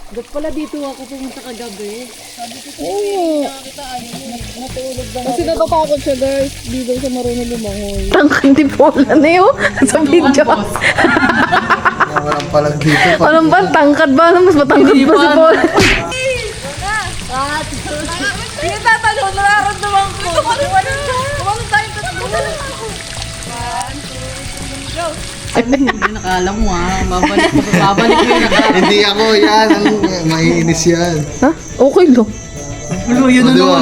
Ba't pala dito ako pumunta kagabi? Sabi ko Oo. nakakita natulog ba? Kasi natatakot siya guys. Di daw siya marunong lumangoy. Tangkan di Paula na yun. Sa video. Walang palag dito. Anong ba? Tangkad ba? Mas matangkad ba si Paula? Hindi tatanong, nararamdaman ko. Kumalang tayo tatlo. Nakala mo babalik mo yung Hindi ako yan. Maiinis yan. Ha? Okay lang. yun Di ba?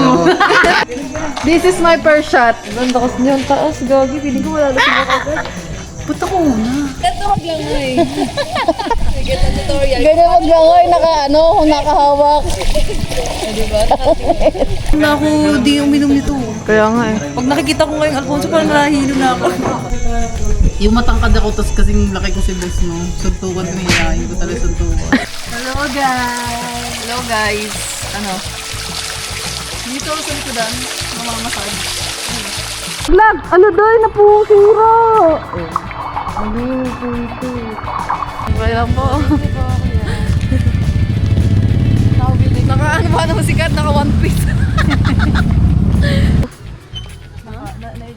This is my first shot. Ganda kasi niyan taas. Gagi. Piling ko wala na siya agad. Punta ko muna. Ito maglangay. Ganyan tutorial. Ganyan maglangoy. Nakahawak. Diba? Wala ako di uminom nito. Kaya nga eh. Pag nakikita ko ngayong Alfonso, parang nahihilo na ako. Yung matangkad ako, tas kasing laki ko si Bes, no? Suntukan ko niya, ko talaga suntukan. Hello guys! Hello guys! Dito ako sa likodan, mamamasage. Vlog! Ano doy? Napusira! Okay lang po. Naka-ano ba naman sikat? Naka one piece.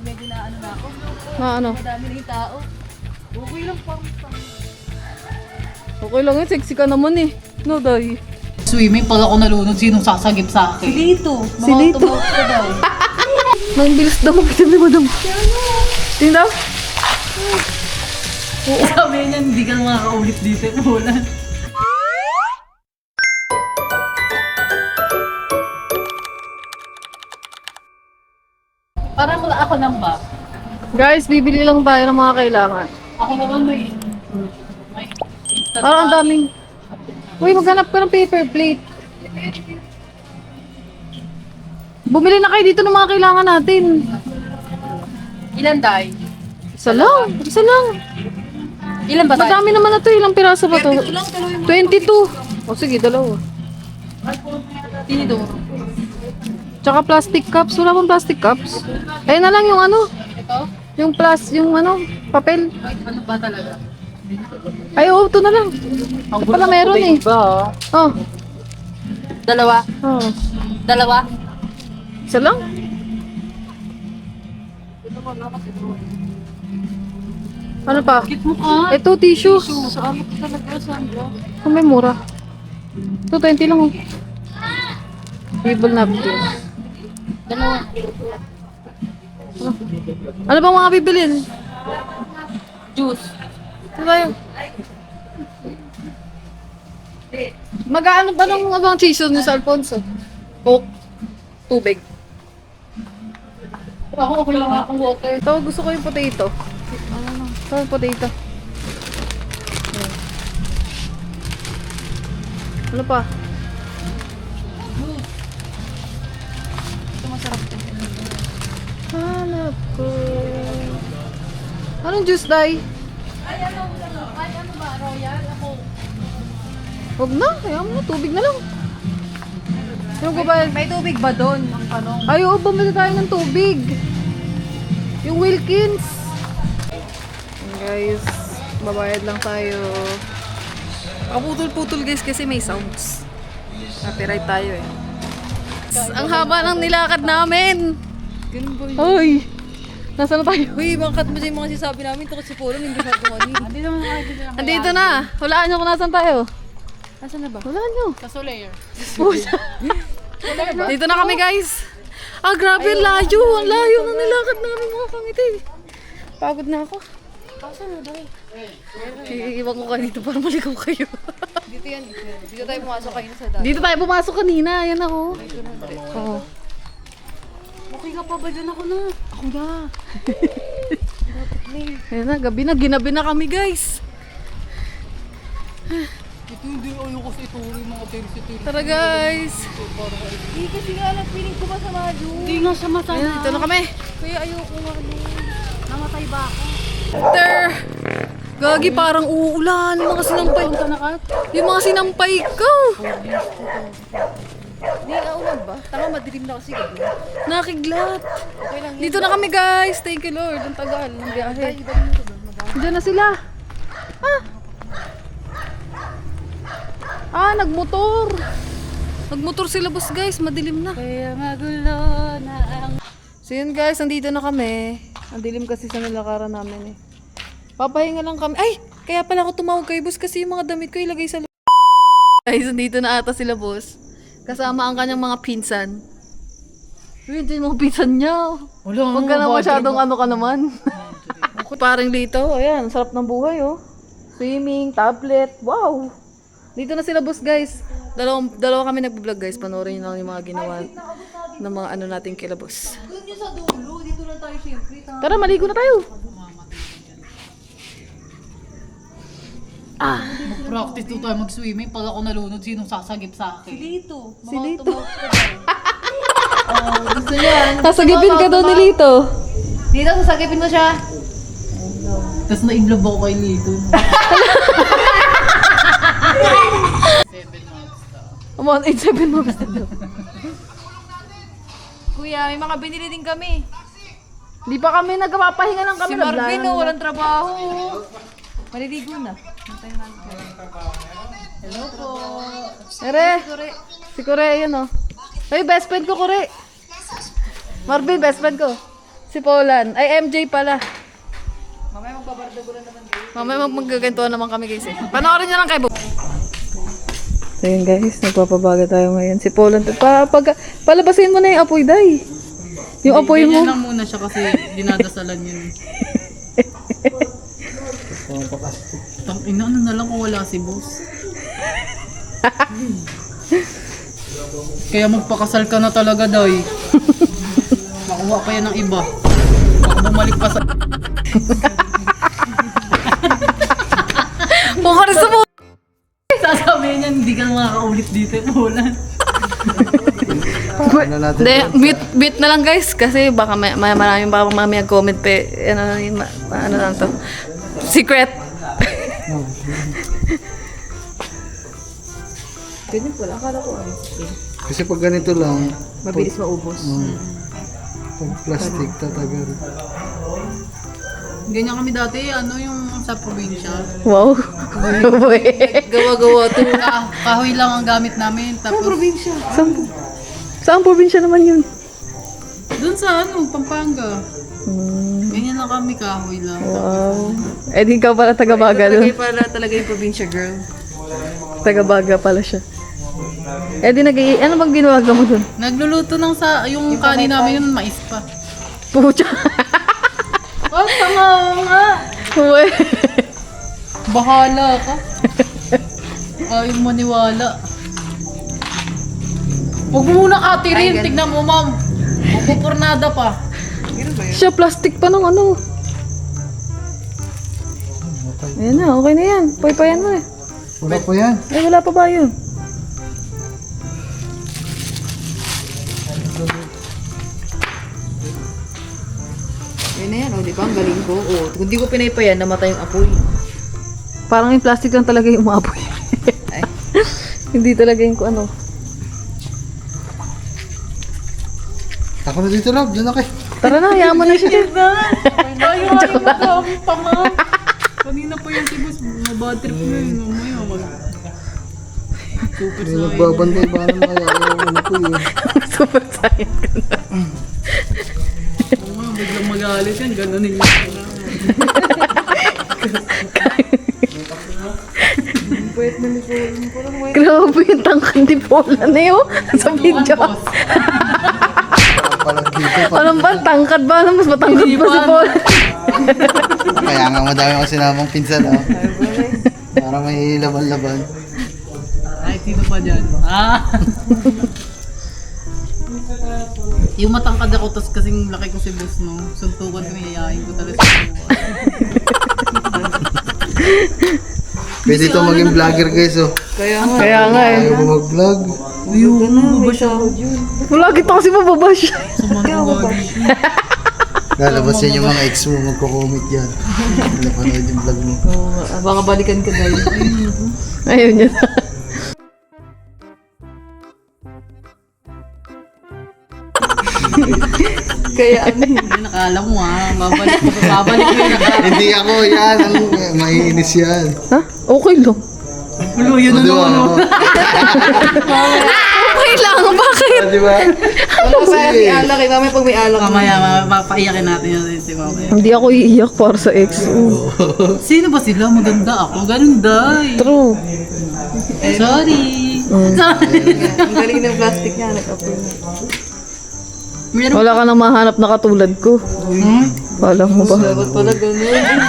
Medyo na ano na ako. Ano? Madami na yung tao. Okay lang pang. Okay lang yun. Sexy ka naman eh. No, day. Swimming, pag ako nalunod, sinong sasagip sa akin? Si Lito. Si Lito. Ka daw. Nang bilis daw makita ni madam. Tingnan. Sabi niya, hindi ka makakaulit dito. Wala. Parang wala ako lang ba? Guys, bibili lang tayo ng mga kailangan. Ako naman may... Parang ang daming... Uy, maghanap ka ng paper plate. Bumili na kayo dito ng mga kailangan natin. Ilan tayo? Isa lang. Isa lang. Ilan ba tayo? Madami naman na to. Ilang piraso ba to? 22. O sige, dalawa. Tinidor. Tsaka plastic cups. Wala bang plastic cups? Ayun na lang yung ano. Ito? Yung yung ano, papel. Ano ba talaga? Ay, oo, ito na lang. Ang Ito pala meron eh. Ba? Oh. Dalawa? Oh. Dalawa? Isa lang? Ano pa? Kit mo ka. Ito, tissue. Saan mo talaga, Sandra? Kung may mura. Ito, 20 lang oh. Table napkin. Dalawa. Ano bang mga bibilin? Juice. Ito tayo. Mag-ano ba ng abang cheese niyo sa Alfonso? Coke. Tubig. Ako, okay lang akong water. Ito, gusto ko yung potato. Ito yung potato. Ano pa? Ito masarap ito. Hanap ko. Anong juice, Day? Ay, ano ba? Royal? Ako. Huwag na. Kaya mo, tubig na lang. Yung ba? May tubig ba doon? Ang tanong. Ay, oo, bumili tayo ng tubig. Yung Wilkins. Guys, babayad lang tayo. Putol-putol guys kasi may sounds. Copyright tayo eh. Ang haba ng nilakad namin. Ganun ba yun? Ay! Nasaan na tayo? Uy, bangkat mo siya yung mga sinasabi namin. Takot si Polo, hindi siya kumani. Hindi naman nakakita lang. Andito na. Hulaan nyo kung nasaan tayo. Nasaan na ba? Hulaan nyo. Sa Solaire. Dito na kami guys. Ah, grabe, ang layo. Ang layo ng nilakad namin mga kangiti. Pagod na ako. Saan na daw? Iiwan ko kayo dito para maligaw kayo. Dito yan. Dito tayo pumasok kayo sa dati. Dito tayo pumasok kanina. Yan ako. Oo. Okay ka pa ba dyan? Ako na. Ako na. Ayan na, gabi na. Ginabi na kami guys. Ito hindi ayoko sa ito. Yung mga tersi-tersi. Tara guys. Hindi kasi nga alam, feeling ko ba sama doon? Hindi nga sama sana. Ayan, dito na kami. Kaya ayoko nga doon. Namatay ba ako? Ter. Gagi, parang uulan. Yung mga sinampay. Yung mga sinampay ko. Hindi nga ulan ba? Tama, madilim na kasi gabi. Nakiglat. Okay lang yun. Dito na kami guys. Thank you Lord. Ang tagal ng biyahe. Ay, iba mo ito doon. Diyan na sila. Ah. Nagmotor. Nagmotor sila boss guys, madilim na. Kaya magulo na ang... So yun guys, nandito na kami. Ang dilim kasi sa nilakaran namin eh. Papahinga lang kami. Ay! Kaya pala ako tumawag kay boss kasi yung mga damit ko ilagay sa guys, nandito na ata sila boss. Kasama ang kanyang mga pinsan. Uy, hindi yung mga pinsan niya. Huwag ka na masyadong ano ka naman. Paring dito, ayan, sarap ng buhay oh. Swimming, tablet, wow! Dito na sila boss guys. Dalawa kami nag-vlog guys. Panoorin nyo lang yung mga ginawa ng mga ano natin kila boss. Doon yung sa dulo, dito lang tayo siyempre. Tara, maligo na tayo. Mag-practice to tayo mag-swimming. Pag ako nalunod, sinong sasagip sa akin? Lito. Si Lito. Gusto niya. Sasagipin ka daw ni Lito. Dito, sasagipin ko siya. Tapos na-inlove ako kay Lito. 7 months daw. Amon, 8-7 mo gusto daw. Kuya, may mga binili din kami. Di pa kami nagpapahinga lang kami. Si Marvin, naglaan. walang trabaho. Maliligo na. Hello po. Ere, si Kore, yun oh. Ay, best friend ko, Kore. Marvin, best friend ko. Si Paulan. Ay, MJ pala. Mamaya maggagantuan naman kami guys eh. Panoorin nyo lang kay Bob. So yun guys, nagpapabaga tayo ngayon. Si Paulan, palabasin mo na yung apoy, day. Yung apoy mo. Ganyan lang muna siya kasi dinadasalan yun. Ina, ano na lang kung wala si boss. Kaya magpakasal ka na talaga, Day. Makuha pa yan ng iba. Baka bumalik pa sa... Bukari sa mo! Sasabihin niya, hindi ka makakaulit dito, Paulan. Ano natin? Hindi, beat na lang guys. Kasi baka maraming baka mamaya comment pa. Ano lang to. Secret. Ganyan pala, akala ko ano. Kasi pag ganito lang, Mabilis maubos. pag plastic tatagal. Ganyan kami dati, ano yung sa probinsya. Wow. Gawa-gawa to. Kahoy lang ang gamit namin. Tapos, Probinsya. Saan probinsya naman yun? dun sa ano, Pampanga. Ganyan lang kami, kahoy lang. Wow. Eh di ikaw pala taga-baga dun. Pala talaga yung probinsya, girl. Taga-baga pala siya. Eh di ano bang ginawa mo dun? Nagluluto ng yung kanin namin yun, mais pa. Pucha. Oh, tanga nga. Uwe. Bahala ka. Ayaw maniwala. Huwag mo muna katirin. Tignan mo, ma'am. Magpupurnada pa. Siya plastic pa ng ano. Ayan na, okay na yan. Paypayan mo eh. Wala po yan. Eh, wala pa ba yun? Yun na yan, o, di ba? Ang galing ko. O, kung di ko pinaypayan, namatay yung apoy. Parang yung plastic lang talaga yung maapoy. Ay. Hindi talaga yung ano. Ako na dito, love. Diyan na kayo. Tara na, hayaan mo na siya dyan. Ayaw, ayaw mo kami pa, ma'am. Kanina pa yan si boss. Mabad trip na yun. Mamaya, super May saiyan. nagbabantay pa naman kaya ano po yun. Super science ka na. Oo nga, biglang magalit yan. Ganunin niya na. Grabe yung tangkan ni Paula na yun. Sa video. Parang dito pa. Alam ba, tangkad ba? Ano, mas matangkad pa si Paula? Kaya nga madami ako sinamang pinsan, oh. Para may laban-laban. Ay, sino pa dyan? Ah! Yung matangkad ako, tas kasing laki ko si boss, no? Suntukan ko, yayain ko talaga sa buwan. Pwede ito maging vlogger, guys, oh. Kaya nga eh. Ayaw mo mag-vlog. Uyun, ba siya? Wala kita kasi mababash. Sumanugagi. Lalabasin yung mga ex mo, magko-comment yan. Napanood yung vlog mo. Baka balikan ka dahil. Ayun yun. Kaya ano yun. Ay, nakala mo babalik mo yung nakala. Hindi ako yan. Ang maiinis yan. Ha? Okay lang. Ulo, yun O, di ba? ano. Okay lang, bakit? Di ba? Ano sa si alak eh, mamaya pag may alak. Mamaya, mapapaiyakin natin yun si mamaya. Hindi ako iiyak para sa ex. Sino ba sila? Maganda ako. Ganun, day. True. Sorry. Ang galing ng plastic niya, nag-approve. Meron Wala ka nang mahanap na katulad ko. Wala mo ba? Dapat pala ganun.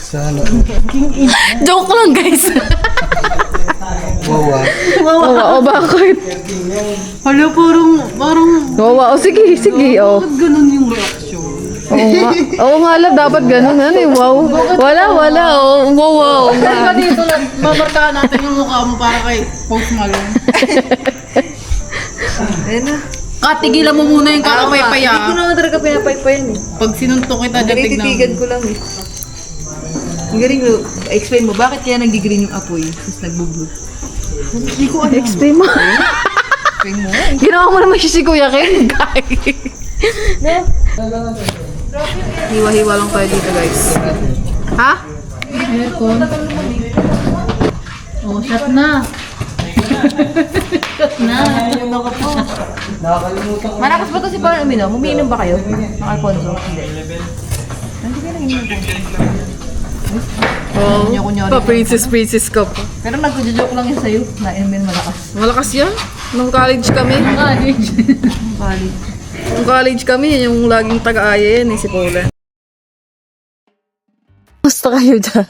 Sana. Joke lang guys. Wawa. Wawa, o bakit? Hala, parang, Wawa, o sige, o. bakit ganun yung reaction? Oo nga lang, dapat ganun. Ano yung wow? Wala, o. Wow. Diba dito lang, mamarkahan natin yung mukha mo para kay Post Malone. Ayun na. Tigilan mo muna yung kakapaypay Hindi ko naman talaga pinapaypayan eh. Pag sinuntok kita dyan, tignan Titigan ko lang eh. Ang galing mo, explain mo, bakit kaya nag-green yung apoy? Tapos nagbo-blue. Hindi ko alam. Explain mo. Explain mo. Ginawa mo naman siya si Kuya Ken, guys. Hiwa-hiwa lang tayo dito, guys. Ha? Aircon. Oh, shot na. Shot na. Malakas ba ito si Paul uminom? Umiinom ba kayo? Mga Alfonso? Hindi. Hindi kayo nag-inom. Oh, princess ka pa. Pero nag-joke lang yun sa'yo. Na-inumin malakas. Malakas yan? Nung college kami. Nung college kami, yan yung laging taga-aya yan si Paula. Gusto kayo dyan.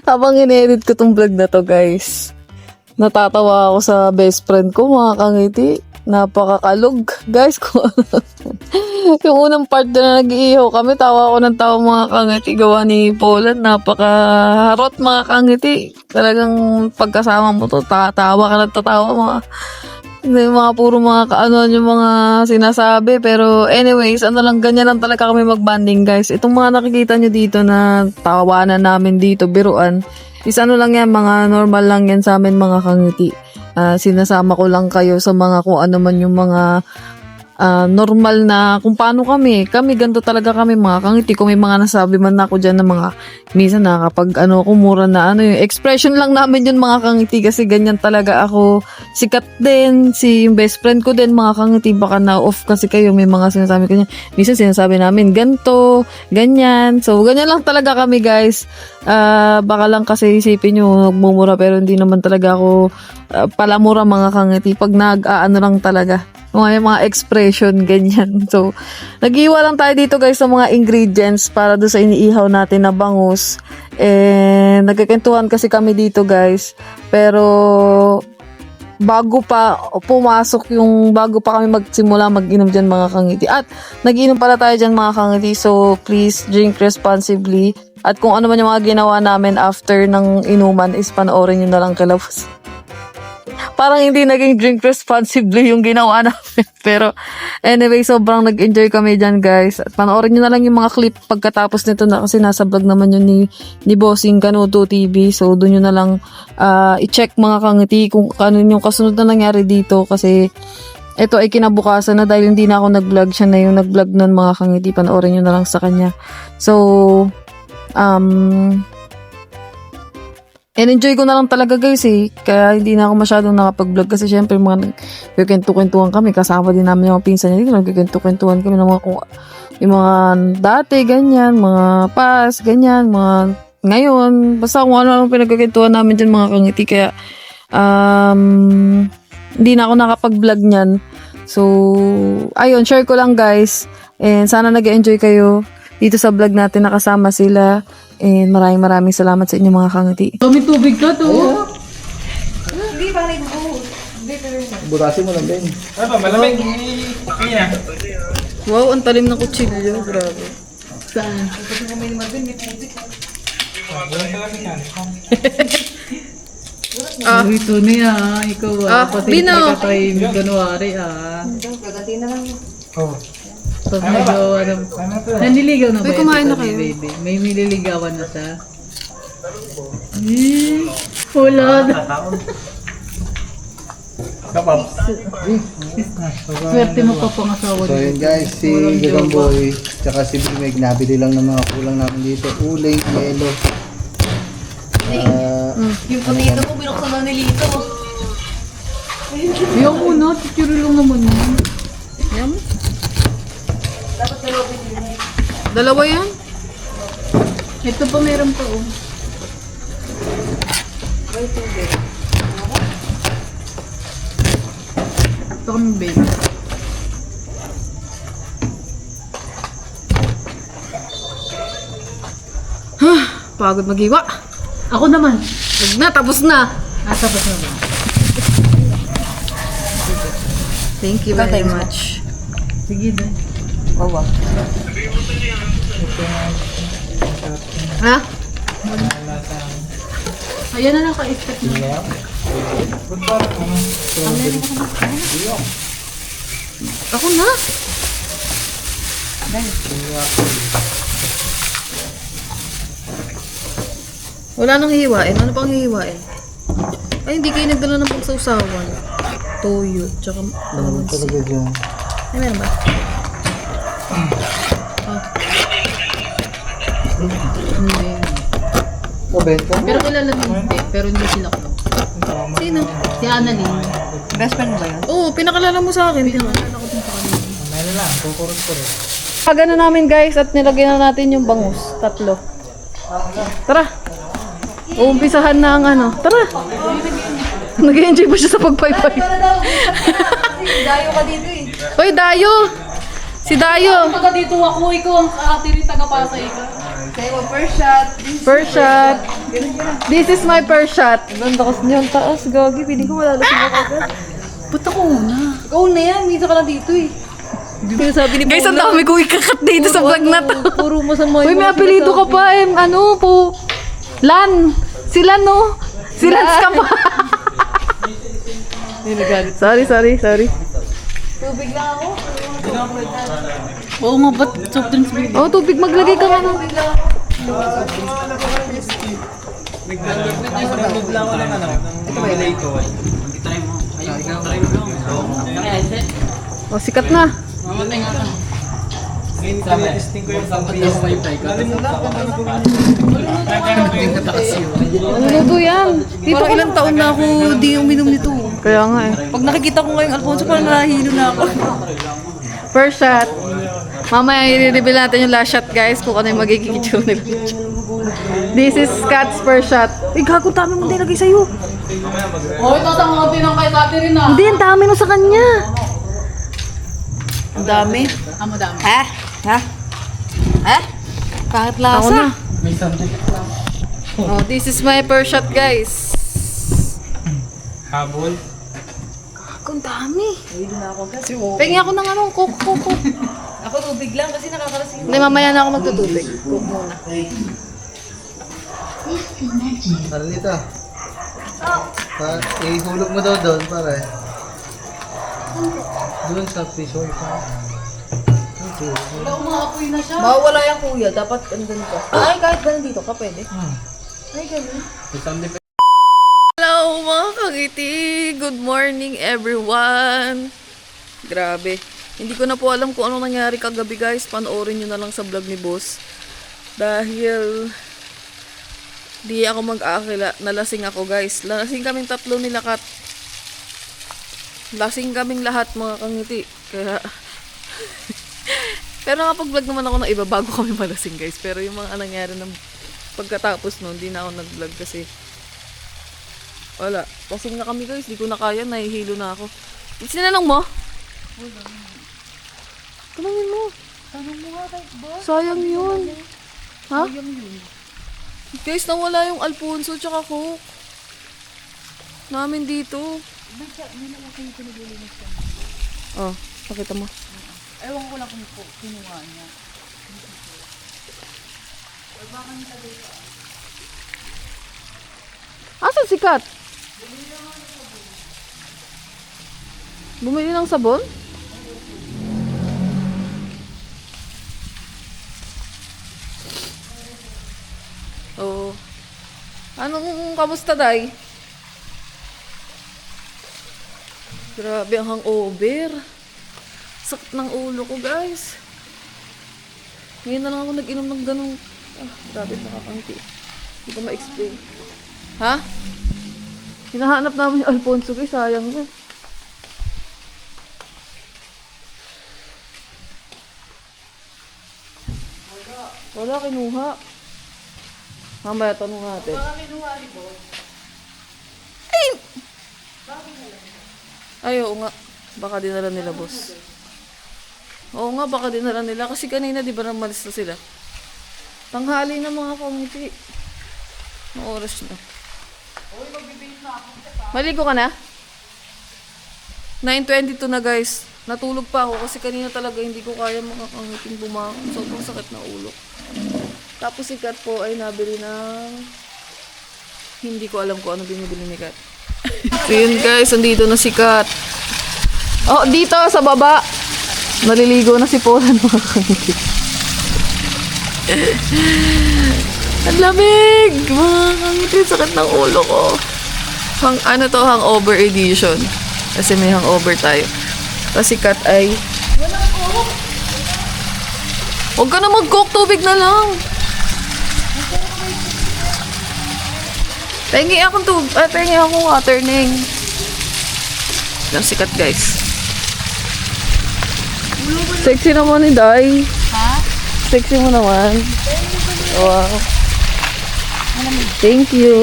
Habang in-edit ko tong vlog na to, guys. Natatawa ako sa best friend ko, mga kangiti. Napakakalog. Guys, kung yung unang part na nag-iihaw kami, tawa ako ng tawa, mga kangiti. Gawa ni Poland, napakaharot, mga kangiti. Talagang pagkasama mo to, tatawa ka ng tatawa, mga puro mga kaano yung mga sinasabi. Pero anyways, ganyan lang talaga kami mag-banding, guys. Itong mga nakikita nyo dito na tawanan namin dito, biruan, is lang yan, mga normal lang yan sa amin, mga kangiti. Sinasama ko lang kayo sa mga kung ano man yung mga normal na kung paano kami ganito talaga kami, mga kangiti. Kung may mga nasabi man ako dyan na mga minsan na kapag kumura na yung expression lang namin yun, mga kangiti, kasi ganyan talaga ako. Sikat din yung best friend ko din, mga kangiti. Baka na off kasi kayo, may mga sinasabi ko niya, minsan sinasabi namin ganto, ganyan. So ganyan lang talaga kami, guys. Baka lang kasi isipin nyo nagmumura, pero hindi naman talaga ako palamura, mga kangiti. Pag lang talaga mga expression, ganyan. So, nag-iwa lang tayo dito, guys, sa mga ingredients para doon sa iniihaw natin na bangus. Nagkikentuhan kasi kami dito, guys. Pero, bago pa kami magsimula mag-inom dyan, mga kangiti. At, nag-inom pala tayo dyan, mga kangiti. So, please, drink responsibly. At kung ano man yung mga ginawa namin after ng inuman is panoorin nyo na lang kalabas. Parang hindi naging drink responsibly yung ginawa namin. Pero anyway, sobrang nag-enjoy kami dyan, guys. At panoorin nyo na lang yung mga clip pagkatapos nito na, kasi nasa vlog naman yun ni Bossing Canuto TV. So doon nyo na lang i-check, mga kangiti, kung ano yung kasunod na nangyari dito. Kasi ito ay kinabukasan na, dahil hindi na ako nag-vlog, siya na yung nag-vlog nun, mga kangiti. Panoorin nyo na lang sa kanya. So enjoy ko na lang talaga, guys, kaya hindi na ako masyadong nakapag-vlog, kasi syempre mga nagkikwento-kwentuhan kami, kasama din namin yung mga pinsan niya dito, nagkikwento-kwentuhan kami ng mga yung mga dati, ganyan, mga past, ganyan, mga ngayon, basta kung ano pinagkikwentuhan namin dyan, mga kangiti. Kaya hindi na ako nakapag-vlog niyan. So ayun, share ko lang, guys, and sana nag-enjoy kayo dito sa vlog natin, nakasama sila. And maraming salamat sa inyo, mga kangiti. May tubig ka to. Hindi, parang Butasin mo lang, Ben. Malamig. Iya. wow, ang talim ng kutsilyo. Grabe. Saan? Ito niya. Ikaw pati Bino. kay January Gagati na lang. Oh. Tapos medyo nanliligaw na ba? Uy, kumain na ito, kayo. baby? May nililigawan na siya. Wala na. Kapap. Swerte mo pa pangasawa So yun, guys, si Gagamboy tsaka si Bimeg, nabili lang ng mga kulang namin dito. Uling, yelo, Yung potato ko, binuksan na ni Lito. Ayaw mo na, titiri lang naman yun. Yan. Dalawa yan? Ito pa meron pa oh. Ito kami babe. Pagod maghiwa. Ako naman. Wag na, tapos na. Tapos na ba? Thank you very much. Sige din. Ha? Ayan na lang ka-expect na. Ako na. Wala nang hihiwain. Ano pang hihiwain? Ay, hindi kayo nagdala ng pagsausawan. Toyo, tsaka Ano talaga dyan? ay, meron ba? Hindi. Mabenta? Pero kilala mo hindi. Pero hindi sila ko. Sino? Si Annalyn. Best friend ba yan? Oo, pinakalala mo sa akin. Paga na namin guys at nilagyan na natin yung bangus. 3. Tara. Uumpisahan na ang ano. Tara. Nag-enjoy ba siya sa pagpaypay? Dayo ka dito eh. Hoy, Dayo! Si Dayo! Taga dito ako, ikaw ang ate rin taga-Pasay ka. Sa'yo, first shot. First shot. This is my first shot. Ang lakas niyan, taas, gagi. Pili ko wala lasing ako agad. Ba't ako una? Ikaw na yan, minsan ka lang dito eh. Sabi ni guys, ang dami ko ikakat dito sa vlog na to. Puro masama. Uy, may apelido ka pa eh. Ano po? Lan. Sila no? Si Lance ka pa. Sorry. Tubig lang ako. Oo nga, ba't soft drinks ba? Oh, tubig. Maglagay ka nga ng... Nagdagdag lang ako ng ano, ng delay ko. Oh, sikat na. Ngayon, tinitesting ko yung wifi ko. Ano luto yan? Dito ko ilang taon na ako di uminom nito. Kaya nga eh. Pag nakikita ko ngayong Alfonso, parang nahihilo na ako. First shot. Mamaya i-reveal natin yung last shot guys kung ano yung magiging itsura ng video. This is Kat's first shot. Eh, gago, dami mo nilagay sa'yo. Oh, ito sa mga pinang kay ate rin ah. Hindi, ang dami no sa kanya. Ang dami. Ang madami. Ha? Kahit lasa. Ako na. May something. Oh, this is my first shot guys. Habol. Ang dami. Pengi ako ng ano, coke. Ako tubig lang kasi nakakalasing. Hindi, mamaya na ako magtutubig. Coke muna. Tara dito. Ihulog mo daw doon, pare. Doon sa fish hole pa. Wala umaapoy na siya. Mawawala yan kuya, dapat andun ka. Ay, kahit ba nandito ka, pwede. Ay, ganun. May something. Hello mga kagiti! Good morning everyone! Grabe. Hindi ko na po alam kung ano nangyari kagabi guys. Panoorin nyo na lang sa vlog ni boss. Dahil di ako mag-aakila. Nalasing ako guys. Lasing kaming 3 nila Kat. Lasing kaming lahat mga kangiti. Kaya... Pero nakapag-vlog naman ako ng iba bago kami malasing guys. Pero yung mga nangyari ng pagkatapos nun, hindi na ako nag-vlog kasi wala. Lasing na kami guys. Di ko na kaya. Nahihilo na ako. Sinanong mo? Tanongin mo. Tanong mo nga kay boss. Sayang yun. Ha? Sayang yun. Guys, nawala yung Alfonso tsaka Coke namin dito. Oh, pakita mo. Ewan ko lang kung kinuha niya. Asan si Kat? Bumili ng sabon? Oo. Anong kamusta, Day? Grabe ang hangover. Sakit ng ulo ko, guys. Ngayon na lang ako nag-inom ng ganong... Ah, grabe, nakakangiti. Hindi ko ma-explain. Ha? Hinahanap namin yung Alfonso guys, sayang na. Wala, kinuha. Mamaya tanong natin. Ay, oo nga. Baka dinala nila, boss. Oo nga, baka dinala nila. Kasi kanina, di ba, namalis na sila? Tanghali na mga kamiti. Ang oras na. Maligo ka na? 9:22 na, guys. Natulog pa ako kasi kanina talaga hindi ko kaya makakangiting bumangon. Sobrang sakit na ulo. Tapos si Kat po ay nabili ng... Hindi ko alam kung ano binibili ni Kat. So yun guys, andito na si Kat. Oh, dito sa baba. Naliligo na si Polan mga kangiting. Ang lamig! Mga kangiting, sakit ng ulo ko. Ano to, hangover edition. Kasi may hangover tayo. Kasi Kat ay... Huwag ka na mag-cook, tubig na lang. Pengi akong pengi akong water, Ning. Yan si Kat, guys. Sexy naman ni Day. Ha? Sexy mo naman. Wow. Thank you.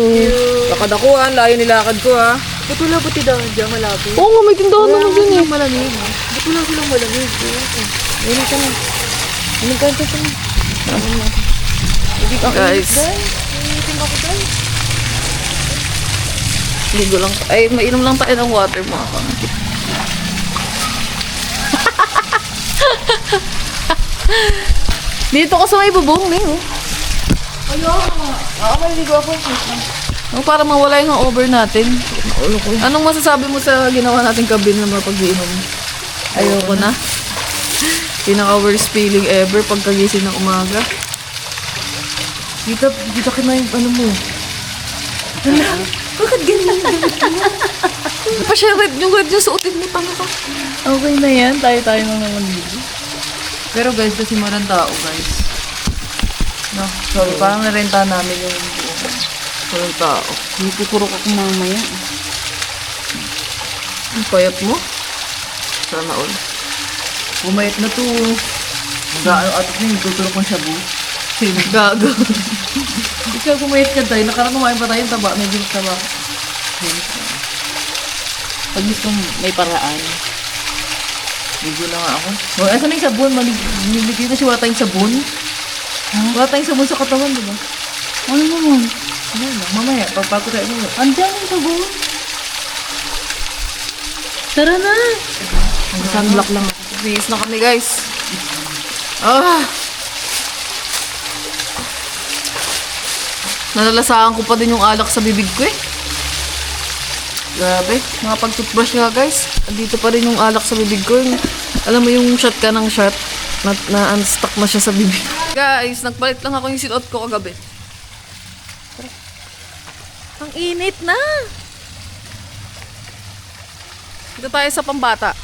Lakad ako ha, layo nilakad ko ha. Ba't wala ba tindahan dyan malapit? Oo nga, may tindahan naman dyan eh. Malamig. Ba't wala silang malamig? Ayun ka na. Ayun ka na. Guys. Ligo lang. Ay, mainom lang tayo ng water mga kamangkit. Dito ka sa may bubong, Ning. Maligo ako. Oh, para mawala yung over natin. Anong masasabi mo sa ginawa nating kabin na mapag-inom? Ayoko na. Pinaka-worst feeling ever pagkagising ng umaga. Dito ka na yung ano mo. Bakit ganyan? Pa siya red yung suotin mo, tanga ka. Okay na yan. Tayo na naman dito. Pero guys, kasi marang tao guys. No, sorry, parang narenta namin yung Walang tao. hindi kukurok ako mamaya. Ang payat mo? Sana all. Bumayat na to. Mag-aano atot na yung tutulok ng shabu. Sino? Gago. Ikaw bumayat ka tayo. Nakarang kumain pa tayo yung taba. Medyo taba. Pag gusto may paraan. Ligo na nga ako. Oh, asan na yung sabon? Niligay na siya. Wala tayong sabon. Wala tayong sabon sa katawan, diba? Ano naman? Ano na? Mamaya, pagpako tayo mo. Andiyan yung sabon. Tara na! Sunblock lang. Bihis na kami, guys. Ah! Nalalasaan ko pa din yung alak sa bibig ko eh. Grabe. Mga pag-toothbrush nga, guys. Dito pa rin yung alak sa bibig ko. Alam mo yung shot ka ng shot. Na-unstuck na siya sa bibig. Guys, nagpalit lang ako yung sinuot ko kagabi. Ang init na! Dito tayo sa pambata.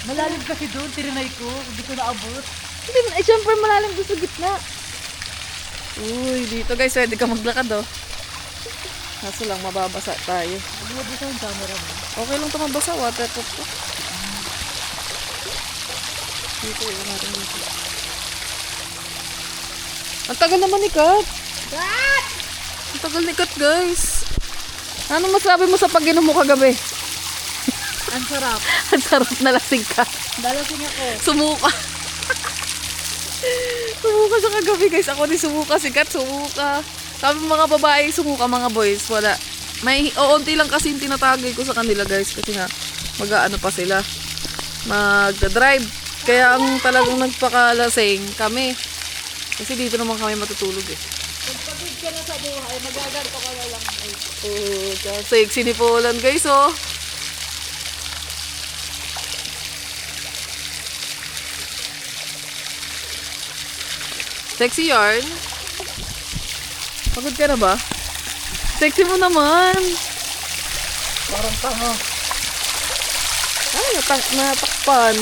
Malalim kasi doon. Tirinay ko. Hindi ko naabot. Hindi, eh, syempre malalim doon sa gitna. Uy, dito guys, pwede ka maglakad oh. Kaso lang, mababasa tayo. Mababasa yung camera mo. Okay lang ito mabasa, waterproof to. Dito, iwan natin dito. Ang tagal naman ni Kat. Ang tagal ni Kat, guys. Ano masabi mo sa pag-inom mo kagabi? Ang sarap. Ang sarap na lasing ka. Dalasing ako. Sumuka. Sumuka siya kagabi, guys. Ako din sumuka. Si Kat sumuka. Sabi mga babae sumuka, mga boys. Wala. May oonti lang kasi yung tinatagay ko sa kanila, guys. Kasi nga, mag-aano pa sila. Mag-drive. Kaya ang talagang nagpakalasing kami. Kasi dito naman kami matutulog eh. Pagpagod ka na sa buhay, magaganto ka na lang. Oh, sexy ni Polan, guys, oh. Sexy yarn. Pagod ka na ba? Sexy mo naman. Parang tanga. Ay, natakpan.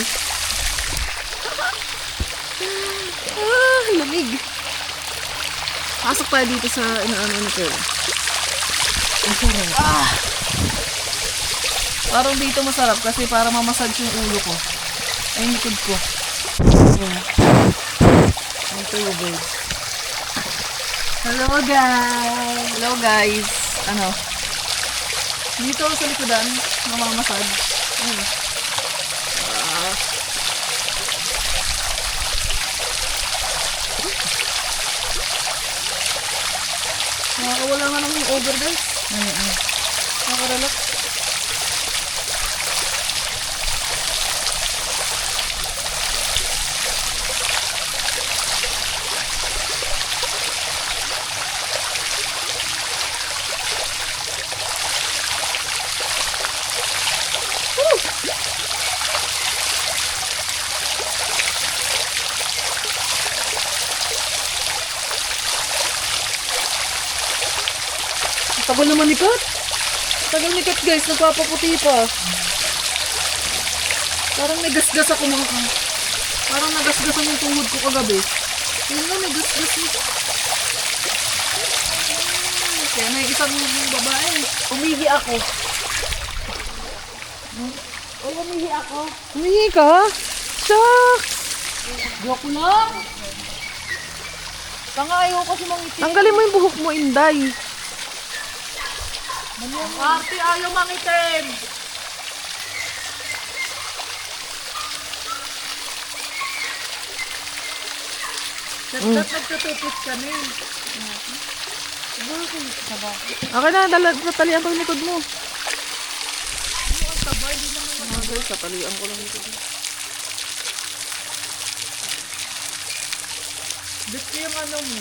Ah, lamig. Pasok tayo dito sa inaano ni Pearl. Parang dito masarap kasi para mamassage yung ulo ko. Ay, yung likod ko. Ang tubig. Hello guys! Hello guys! Ano? Dito sa likodan, mamamasad. Ayun. Nakakawala nga naman yung over guys. Nakarelax. Tagal naman ni Kat. Tagal ni Kat guys, nagpapaputi pa. Parang may gasgas ako mga ka. Parang nagasgasan yung tuhod ko kagabi. Yun nga, may gasgas eh. Kaya may isang babae. Umihi ako. Umihi ako. Humingi ka? Shucks! Joke lang. Tanga, ayaw kasi mangitim. Tanggalin mo yung buhok mo, Inday. Party, ayaw mangitim. Nagtutupit kami. Okay na, tatalian ko yung likod mo. Guys, tatalian ko lang yung likod mo. Dito yung ano mo.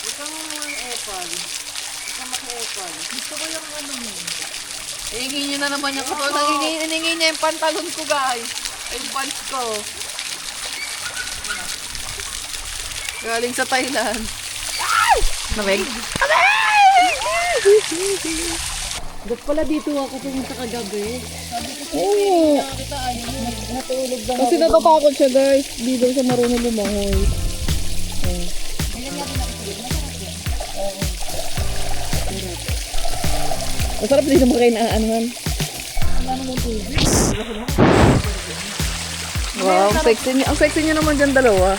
Isang epal. Isang maki-epal. Gusto ko yung ano mo. Hihingi nyo na naman yung kato. Hihingi niya yung pantalon ko, guys. Ay, yung pants ko. Galing sa Thailand. Namig? Ba't pala dito ako pumunta kagabi? Oo. Natulog lang Kasi natatakot siya, guys. Di daw siya marunong lumangoy. Masarap din sa mga kainaanuhan. Wow, ang sexy niya. Ang sexy niya naman dyan dalawa.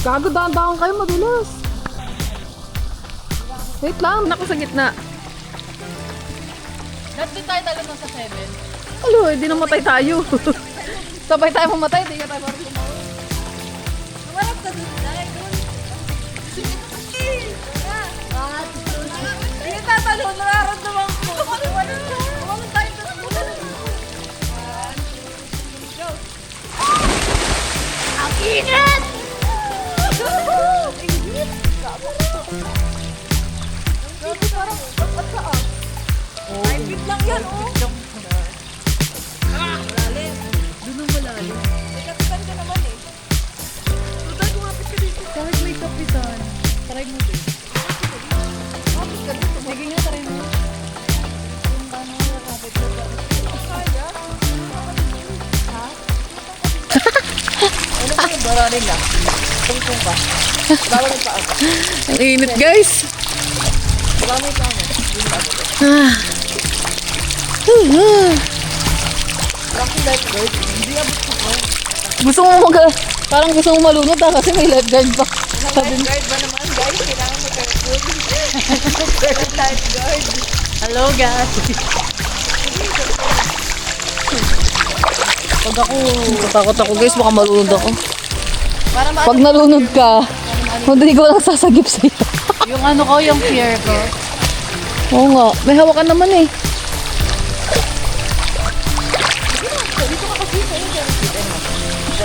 Gago, dahan-dahan kayo, madulas. Wait lang, nako sa gitna. Dati tayo talagang sa 7. Alo, hindi namatay tayo. Sabay tayo mamatay, hindi ka tayo marunong lumawa. Namarap ka dun, dahil dun. Hindi tatalo, nararamdaman ko. Wala tayo dun. Ang init! Parang dapat saan? 5 feet lang yan, oh. Malalim. Doon ang malalim. May kapitan ka naman eh. Tutal, kumapit ka dito. Kahit may kapitan. Try mo din. Kumapit ka dito. Sige nga, try mo. Kung paano kapit ka ba? Kaya? Ha? Ano ba yung bararin lang? Tungtong ka. Bawal yung paa. Ang init, guys. Bawal yung paa mo. Rocky lifeguard. Hindi abot ko ko. Gusto mo parang gusto mo malunod kasi may lifeguard pa. Sabi mo. Lifeguard ba naman, guys? Kailangan mo careful. Lifeguard. Hello, guys. Pag ako, natakot ako guys, baka malunod ako. Para Pag nalunod ka, hindi ko lang sasagip sa'yo. yung ano ko, yung fear ko. Oo nga, may hawakan naman eh.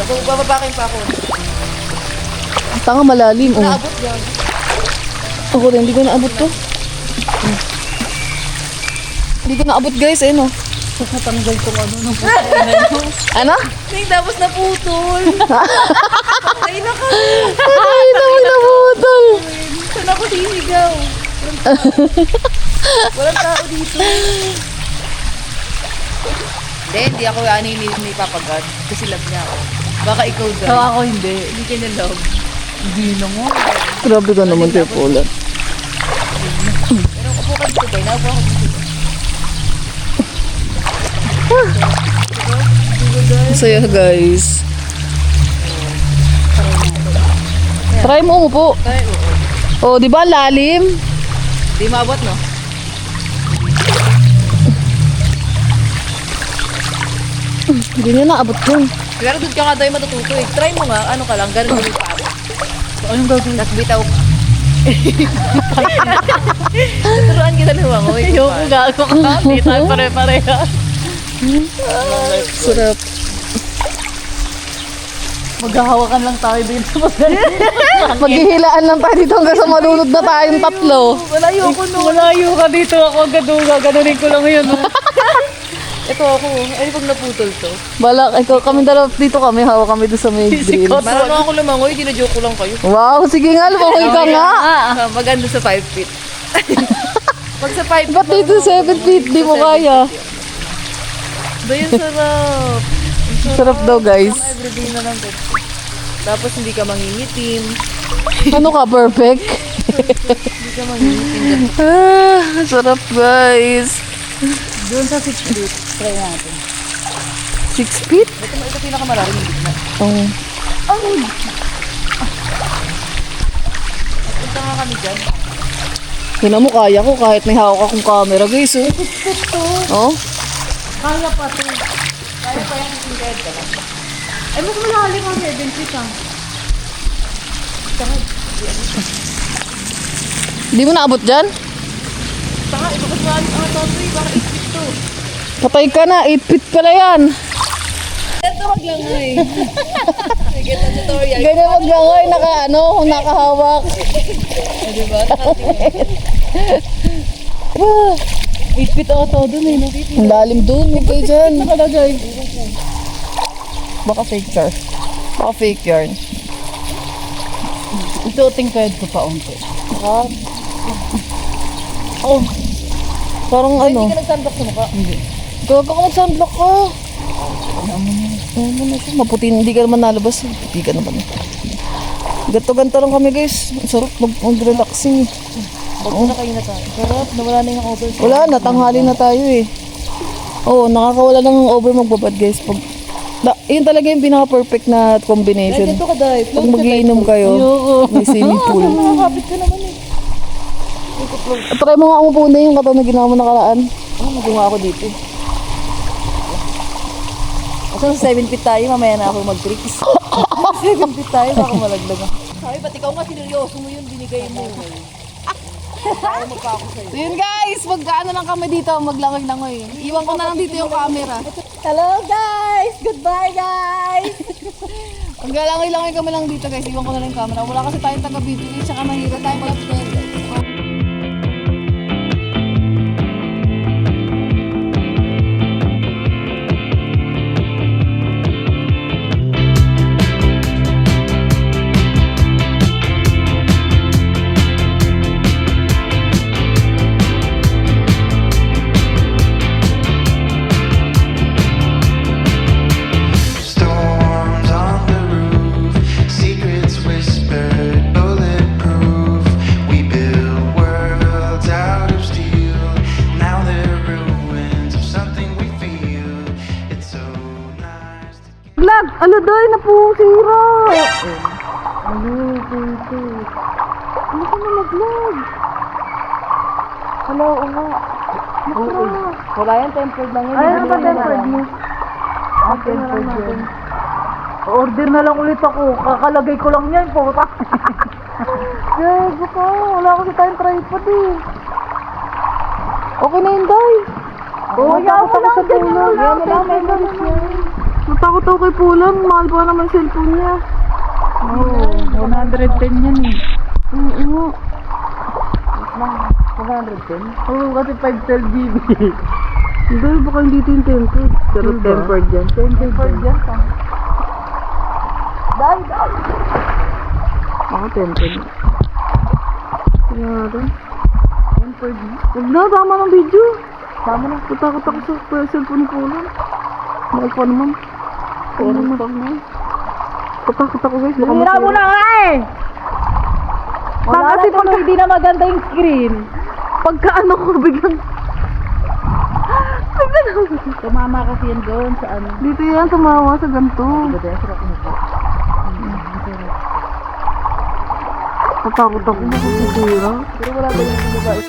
Bababakin pa ako. Tanga malalim. Oh. Naabot yan. Ako rin, hindi ko naabot to. Hindi ko naabot guys, eh no. Natanggal tong ano nung Ano? Ting, tapos naputol. Ay, naka. Ay, naman naputol. Saan ako sisigaw? Walang tao dito. Hindi, Hindi ako ano ni Papa God. Kasi love niya ako. Baka ikaw daw. So, ako hindi. Hindi ka na love. Hindi na nga. Grabe ka naman kay Paula. Pero upo ka dito, guys. Naupo ako dito. Masaya guys. Try mo umupo. Ay, oo. Oh, di ba lalim? Di maabot, no? Hindi niya naabot yun. Pero doon ka nga tayo matututo eh. Try mo nga, ano ka lang, ganun yung pa. Anong gagawin? Tapos bitaw ka. Turuan kita ng wangoy. Ayoko gago ka. Hindi tayo pare-pareha. Sarap. Maghahawakan lang tayo dito. Maghihilaan lang tayo dito hanggang sa malunod na tayong tatlo. Malayo ko no. Malayo ka dito. Ako gaganunin ko lang yun. Ito ako, ay pag naputol to. Balak, ikaw kami dalawa dito kami. Hawak kami doon sa may grill. Marunong ako lumangoy, dinajoke ko lang kayo. Wow, sige nga, lumakoy ka nga. Maganda sa 5 feet. Pag sa 5 feet, Ba't dito 7 feet? Di mo kaya. Doon sarap. Sarap daw guys. Everyday na lang. Tapos hindi ka mangingitim. Ano ka, perfect? Hindi ka mangingitim. Sarap guys. Doon sa 6 feet. Try natin. 6 feet? Ito pinakamalalim yung gitna. Oh. Punta nga kami dyan. Tingnan mo, kaya ko kahit may hawak akong camera guys. Oh. Oh? Kaya pa to. Kaya pa yan yung guide ka lang. Ay, mas malalim ang 7 feet ah. Di mo naabot dyan? Saka, ito kasi malalim ang atoso eh. Baka 8 feet to. Patay ka na, 8 feet pala yan. Ito, wag lang nga eh. Sige, ito tutorial. Ganyan maglangoy, nakahawak. Diba? 8 feet ata doon eh. No? Ang lalim doon, huwag kayo dyan. Nakalagay. Baka fake yarn. Baka fake yarn. Ito, tingkad ko pa unti. Oh. Parang ano. Hindi ka nag-sunblock sa mukha. Gaga ka mag-sunblock ka. Ano mo na siya. Maputi, hindi ka naman nalabas. Puti ka naman. Ganto-ganto lang kami guys. Sarap mag-relaxing. Bago na kayo na tayo. Sarap, nawala na yung over. Wala na, tanghali na tayo eh. Oo, nakakawala lang ng over magbabad guys. Yun talaga yung pinaka-perfect na combination. Ito ka dahil. Pag magiinom kayo, may swimming pool. Nakakapit ka naman eh. Try mo nga umupo na yung katawang na ginawa mo nakaraan. Magawa ako dito. Kasi sa 7 feet tayo, mamaya na ako mag-tricks. 7 feet tayo, baka malaglag ako. Sabi, ba't ikaw nga sineryoso mo yun, binigay mo. Ayaw mo pa ako sa'yo. So yun guys, magkaano lang kami dito, maglangoy-langoy. Iwan ko na lang dito yung camera. Hello guys! Goodbye guys! Maglangoy-langoy kami lang dito guys, iwan ko na lang yung camera. Wala kasi tayong taga-video, tsaka mahirap tayo mag-upload. Storms on the roof, secrets whispered, bulletproof. We build worlds out of steel. Now they're ruins of something we feel. It's so nice to Vlog! Ano doy? Napusira! Ano ka na mag-vlog? Hello, nga. Wala yan, tempered lang yun. Ay, ano ba tempered mo? Tempered yun. Order na lang ulit ako. Kakalagay ko lang yan, puta. Gago ka. Wala kasi tayong tripod eh. Okay na yun, Day. Matakot ako sa pulang. Yan lang, may malis yan. Matakot ako kay pulang. Mahal pa naman cellphone niya. Oo, 110 yan eh. Oo. 110? Oo, kasi 512 GB. Hindi, baka hindi ito yung tempered. Pero tempered yan. Tempered yan. Dahil! Ako tempered. Tingnan natin. Tempered. Huwag na, tama ng video. Tama na. Natakot ako sa cellphone ni Pulang. Mahal pa naman. Orange pa na. Tatakot ako guys. Hira mo na nga eh! Kasi pag hindi na maganda yung screen, pagka ano ko biglang... Tumama kasi yan doon sa ano. Dito yan, tumawa sa ganito. Tatakot ako makasasira. Pero wala ba yung babae?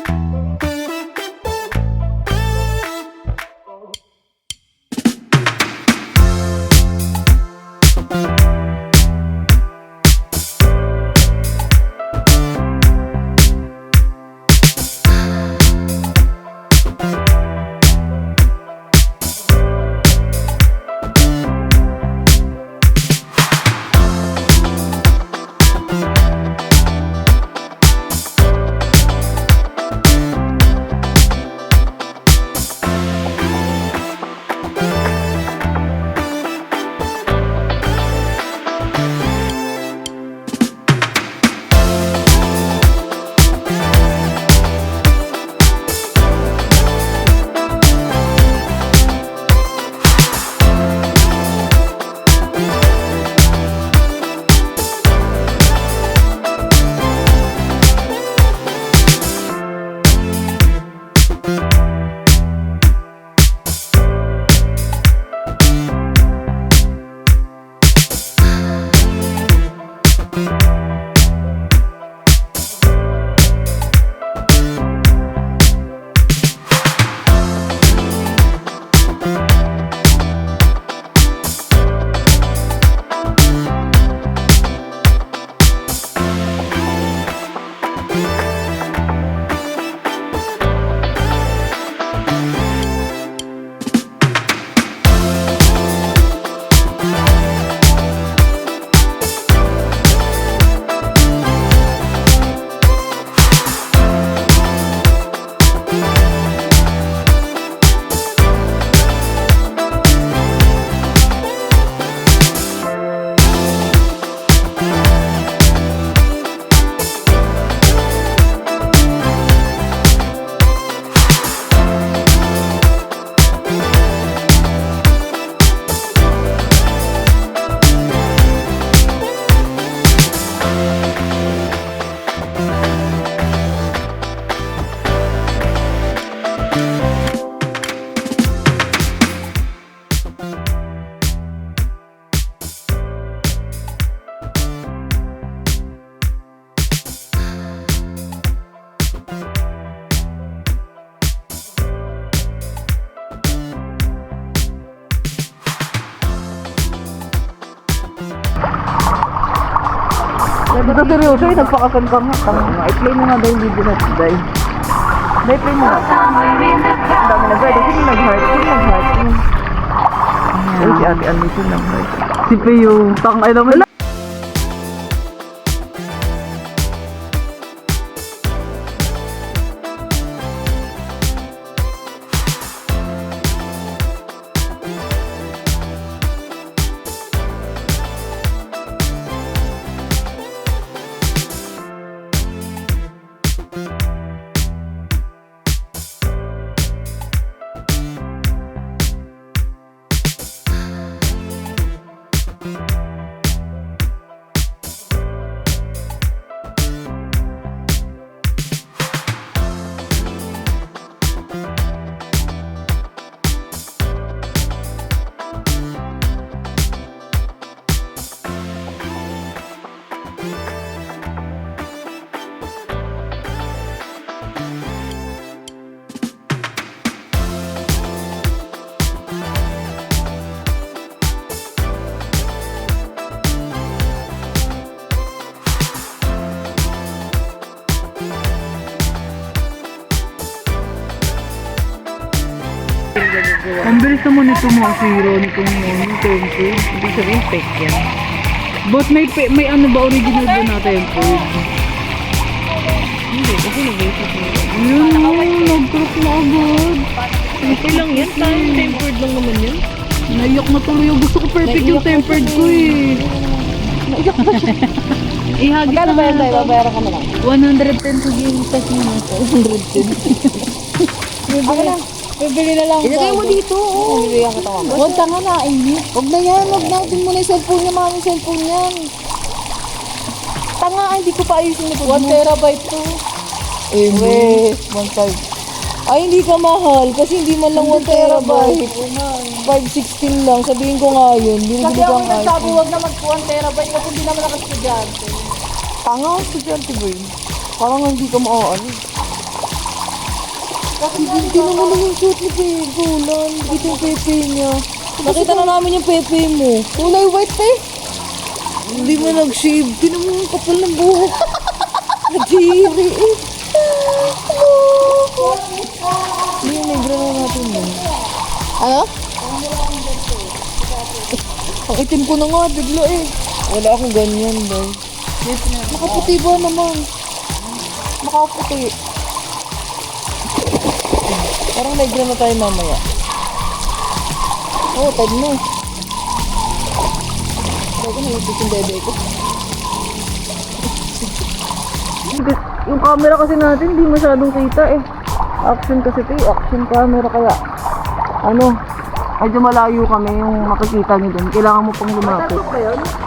Dito seryoso eh, nagpakakan ka nga. I-play mo nga daw yung video na today. I-play mo nga. Ang dami nag-heart. Sino nag-heart? Ay, si Ate Alito nag-heart. Si Pio, tangay naman. Ang bilis naman ito mga zero nitong tempered. Hindi sabihin fake yan. But may ano ba original ba natin yung food? Hindi, kasi nag-basic na yan. Yun, nag-truck na agad. Okay lang yan, tayo tempered lang naman yan. Naiyak na tuloy yung gusto ko perfect yung tempered ko eh. Naiyak na siya. Ihagis na ba yan tayo? Babayaran ka na lang. 110 to yung tas mo na. 110. Ako lang. Bibili na lang. Ilagay mo dito, oo. Bibili ang katawa mo. Huwag tanga na, init. Huwag na yan, huwag natin muna yung cellphone niya, mami cellphone niyan. Tanga, hindi ko pa ayusin ito. 1 terabyte to. Eh, weh, 1.5. Ay, hindi ka mahal, kasi hindi man lang 1 terabyte. 516 lang, sabihin ko nga yun. Kasi Binibili ako ko ang nagsabi iPhone. huwag na mag 1 terabyte kasi hindi naman ako estudyante. Tanga, estudyante ba yun? Parang hindi ka maaalis. Hindi naman lang yung suit ni Pego, Lan. Ito yung pepe niya. Nakita na namin yung pepe mo. Kulay white eh. Hindi mo nag-shave. Tinan mo yung kapal ng buhok. Nagdiri eh. Hindi yung negra na natin yun. Ano? Ang itim ko na nga, bigla eh. Wala akong ganyan, boy. Nakaputi ba naman? Nakaputi. Parang negra na tayo mamaya. Oo, tag mo. Bago na yung bebe ko. Yung camera kasi natin, di masyadong kita eh. Action kasi ito eh, action camera kaya. Ano, medyo malayo kami yung makikita nyo dun. Kailangan mo pang lumapit.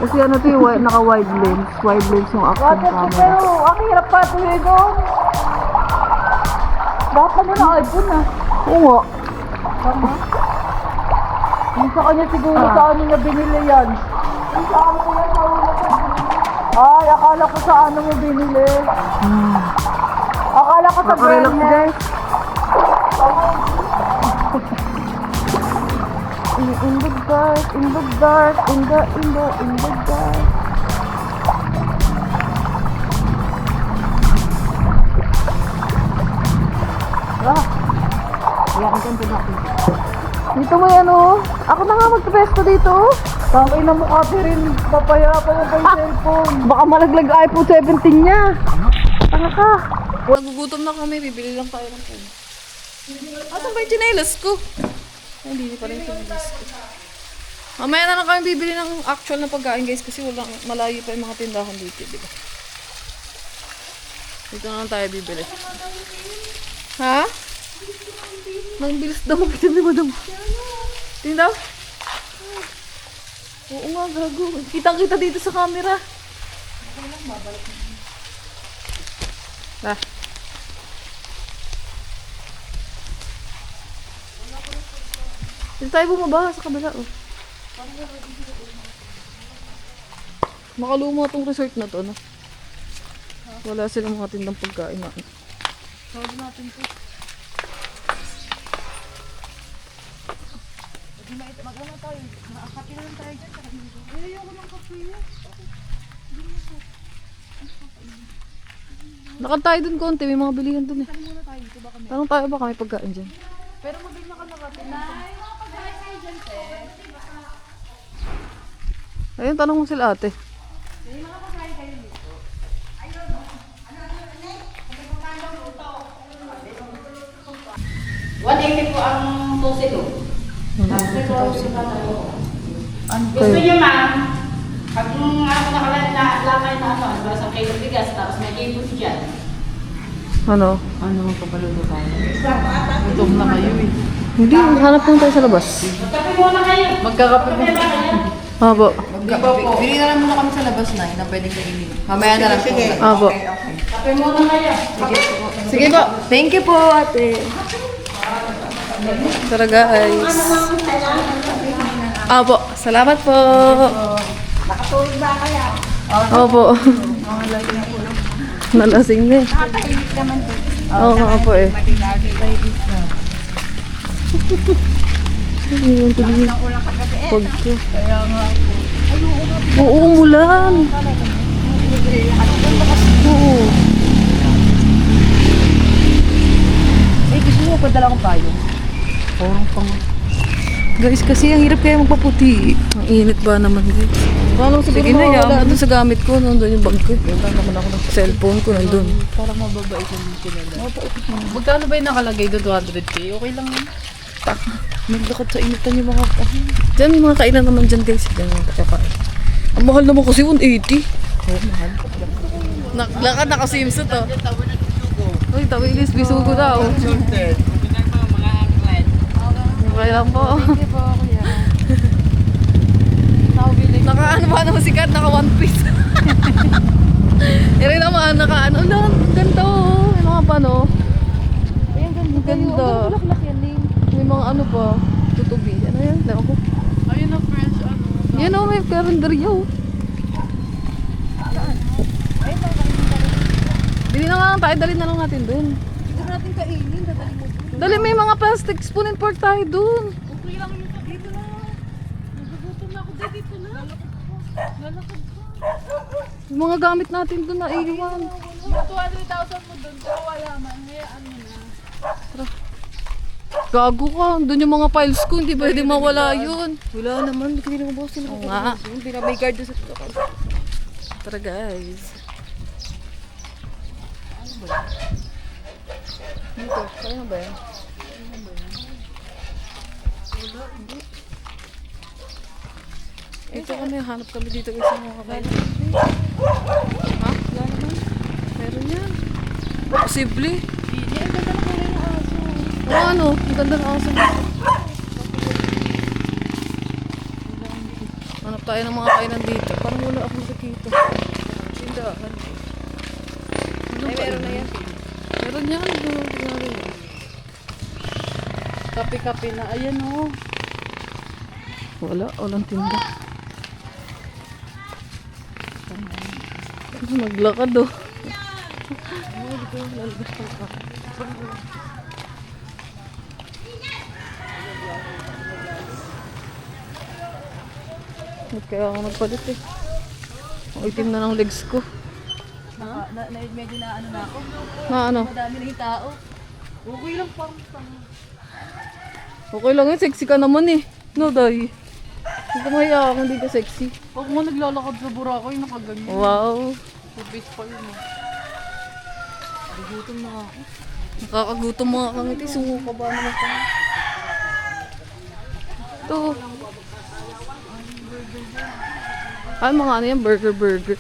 Kasi ano ito yung naka-wide lens. Wide lens yung action camera. Pero ang hirap pa ito doon. Dapat pa nila iPhone ah. Oo nga. Yung sa kanya siguro sa ano niya binili yan. Yung sa ano ko yan sa ulo ko. Ay, akala ko sa ano mo binili. Akala ko sa Nakarelax Brenner. guys. In the dark, in the dark, in the dark. Dito mo yan oh. Ako na nga magpesto dito. Tangay na mukha rin. Papaya pa mo pa yung cellphone. Baka malaglag iPhone 17 niya. Tanga ka. Nagugutom na kami, bibili lang tayo ng phone. Asan ba yung chinelas ko? Ay, hindi pa rin yung chinelas ko. Mamaya na lang kami bibili ng actual na pagkain guys kasi walang malayo pa yung mga tindahan dito, di ba? Dito na lang tayo bibili. Ha? Nang bilis daw mapitin ni madam. Tingin daw? Oo nga, gago. Kitang-kita dito sa camera. Ah. Dito tayo bumaba sa kabila. Oh. Makaluma tong resort na to, no? Wala silang mga tindang pagkain na. Tawag natin to. Lakad tayo dun konti, may mga bilihan dun eh. Tanong tayo baka may pagkain dyan. Pero mabilis na ka nakatin. Ayun, tanong mo sila ate. $180 po ang tusilo. Gusto niyo ma'am, pag ako nakalaan na lamay na ano, para sa kilo bigas, tapos may kipos dyan. Ano? Ano magpapaluto tayo? Gutom na kayo eh. Hindi, hanap lang tayo sa labas. Magkape muna kayo. Magkakape po. Abo. Bili na lang muna kami sa labas na, na pwedeng kainin. Mamaya na lang po. Abo. Kape muna kayo. Sige po. Thank you po, ate. Tara guys. Abo. Salamat po. Nakatulog ba kaya? Opo. Nalasing na eh. Oo nga po eh. Ayun, tuloy. Pag ko. Oo, umulan. Oo. Eh, gusto mo padala akong payo? Porong pang... Guys, kasi ang hirap kaya magpaputi. Ang init ba naman guys? Paano siguro Sige na, mawawala doon sa gamit ko. Nandun yung bag ko. Naman ako ng cellphone ko nandun. Parang mababait yung sinala. Magkano ba yung nakalagay doon? 200k? Okay lang yun. Naglakad sa initan yung mga Diyan may mga kainan naman dyan guys. Diyan yung kakain. Ang mahal naman kasi 180. Oo, mahal. Naglakad naka-swimsuit oh. Uy, tawilis, bisugo daw. Okay lang po. Thank you po, kuya. Nakabili. Naka-ano ba naman si Kat? Naka one piece. Ere naman, naka-ano lang. Ganda oh. May mga pano. Ay, ang ganda. Ganda. Ang bulaklak yan, Ning. May mga ano pa. Tutubi. Ano yan? Ewan ko. Ayun na, French, ano. Yan oh, may karinderya oh. Bili na nga lang tayo. Dali na lang natin dun. Siguro natin kainin. Dadali mo. Dali, may mga plastic spoon and fork tayo dun. Okay lang yung dito na. Nagugutom na ako. Dito na. Lalakad ko. Yung mga gamit natin dun na iwan. Yung 200,000 mo doon. Pero wala man. Hayaan mo na. Gago ka. Dun yung mga files ko. Hindi pwede mawala yun. Wala naman. Hindi ko ba sila Oo nga. Hindi na may guard doon sa tukal. Tara guys. Dito. Kaya ba yan? Ito kami, hanap kami dito guys sa mga kabayan. Ha? Wala naman. Meron yan. Posible. Hindi. Ang ganda na kulay ng aso. Oo ano, ang ganda ng aso. Hanap tayo ng mga kainan dito. Parang wala akong nakikita. Tindahan. Ano ba meron yun? na yan. Meron yan. Tingnan rin. Kape-kape na. Ayan o. Wala, walang tinda. Naglakad oh. Ba't kaya ako nagpalit eh? Ang itim na ng legs ko. Medyo na ano na ako. Na ano? Madami na yung tao. Okay lang pang Okay lang yun, sexy ka naman eh. No, day. Hindi ka mahiya kung hindi ka sexy. Pag mo naglalakad sa Boracay, nakaganyan. Wow. Pupis pa yun eh. Nagugutom na ako. Nakakagutom mga kangiti. Sungo ka ba naman ka? Ito. Ay, mga ano yan? Burger.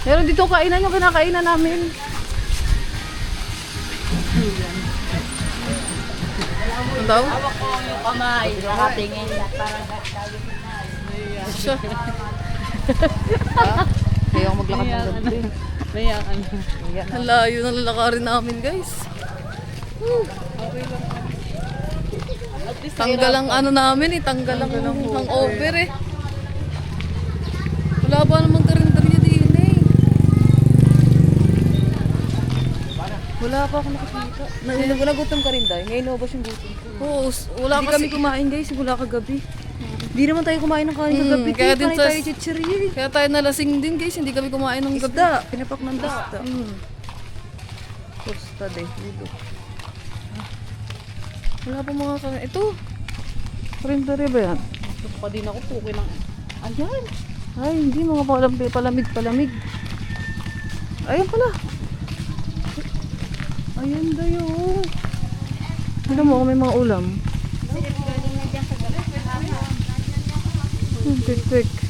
Meron dito kainan yung kinakainan namin. Ano daw? Hawak ko yung kamay, nakatingin na parang Siya. Kaya ako maglakad ng gabi. Mayaan. Ang layo ng lalakarin namin, guys. Tanggal ang ano namin eh, tanggal ang over eh. Wala ba namang karinderya din eh. Wala pa ako nakikita. Nagutom ka rin dahil. Ngayon naubos yung gutom ko. Oo, wala Hindi kasi. kami kumain guys, mula kagabi. Hindi naman tayo kumain ng kanin kagabi. kaya din Kain sa- tayo chichirya eh. Kaya tayo nalasing din guys, hindi kami kumain ng gabi. Isda, pinapak ng isda. Pusta de, hudo. Wala pa mga ito. Karinderya ba yan? Gusto pa din ako, puki lang. Ayan. Ay, hindi mga palamig. Ayun pala. Ayun dayo. Ano mo, may mga ulam. Quick.